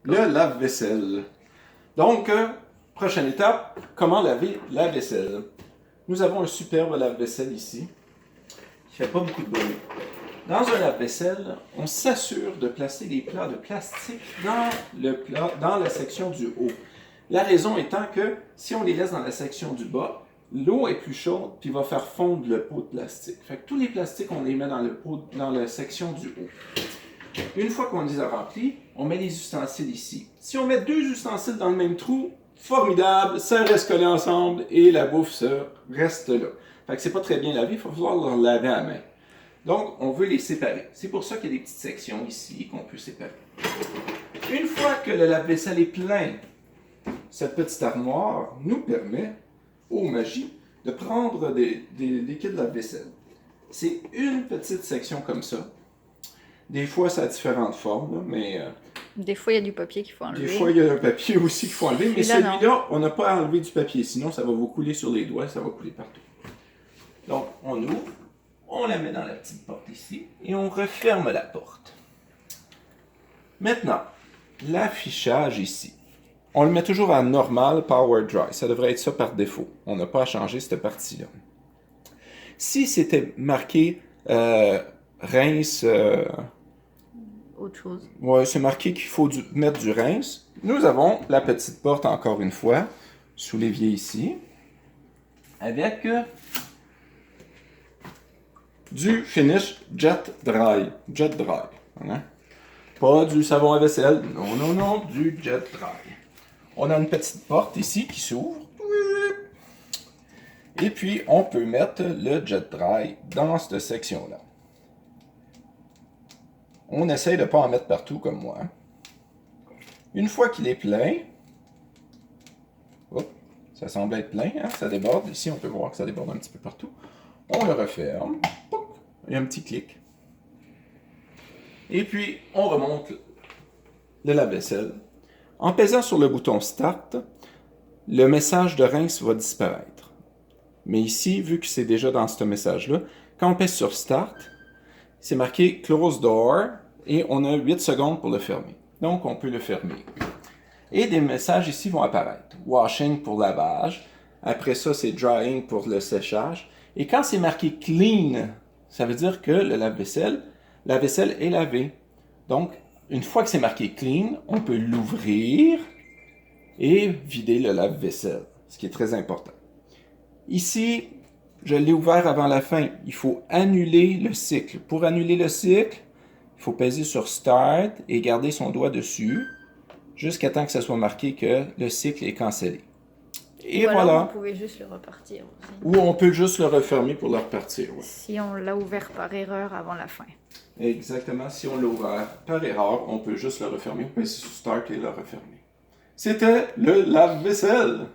Le lave-vaisselle. Donc, prochaine étape, comment laver la vaisselle. Nous avons un superbe lave-vaisselle ici, qui ne fait pas beaucoup de bruit. Dans un lave-vaisselle, on s'assure de placer les plats de plastique dans la section du haut. La raison étant que si on les laisse dans la section du bas, l'eau est plus chaude puis va faire fondre le pot de plastique. Fait que tous les plastiques, on les met dans la section du haut. Une fois qu'on les a remplis, on met les ustensiles ici. Si on met 2 ustensiles dans le même trou, formidable, ça reste collé ensemble et la bouffe se reste là. Fait que c'est pas très bien lavé, il faut falloir le laver à la main. Donc, on veut les séparer. C'est pour ça qu'il y a des petites sections ici qu'on peut séparer. Une fois que le lave-vaisselle est plein, cette petite armoire nous permet, oh magie, de prendre des liquides lave-vaisselle. C'est une petite section comme ça. Des fois, ça a différentes formes, là, mais... Des fois, il y a du papier qu'il faut enlever. Des fois, il y a un papier aussi qu'il faut enlever, mais celui-là, on n'a pas enlevé du papier, sinon ça va vous couler sur les doigts, ça va couler partout. Donc, on ouvre, on la met dans la petite porte ici, et on referme la porte. Maintenant, l'affichage ici. On le met toujours en normal Power Dry, ça devrait être ça par défaut. On n'a pas à changer cette partie-là. Si c'était marqué rince... autre chose. Ouais, c'est marqué qu'il faut mettre du rince. Nous avons la petite porte, encore une fois, sous l'évier ici, avec du finish Jet Dry. Jet Dry. Hein? Pas du savon à vaisselle. Non, non, non, du Jet Dry. On a une petite porte ici qui s'ouvre. Et puis, on peut mettre le Jet Dry dans cette section-là. On essaye de ne pas en mettre partout comme moi. Une fois qu'il est plein, hop, ça semble être plein, hein, ça déborde. Ici, on peut voir que ça déborde un petit peu partout. On le referme. Il y a un petit clic. Et puis, on remonte le lave-vaisselle. En pesant sur le bouton Start, le message de rince va disparaître. Mais ici, vu que c'est déjà dans ce message-là, quand on pèse sur Start, c'est marqué Close Door et on a 8 secondes pour le fermer. Donc, on peut le fermer. Et des messages ici vont apparaître. Washing pour lavage. Après ça, c'est Drying pour le séchage. Et quand c'est marqué Clean, ça veut dire que la vaisselle est lavée. Donc, une fois que c'est marqué Clean, on peut l'ouvrir et vider le lave-vaisselle, ce qui est très important. Ici, je l'ai ouvert avant la fin. Il faut annuler le cycle. Pour annuler le cycle, il faut peser sur Start et garder son doigt dessus jusqu'à temps que ça soit marqué que le cycle est cancellé. Et ou voilà. Alors vous pouvez juste le repartir aussi. Ou on peut juste le refermer pour le repartir. Ouais. Si on l'a ouvert par erreur avant la fin. Exactement. Si on l'a ouvert par erreur, on peut juste le refermer. On peut peser sur Start et le refermer. C'était le lave-vaisselle.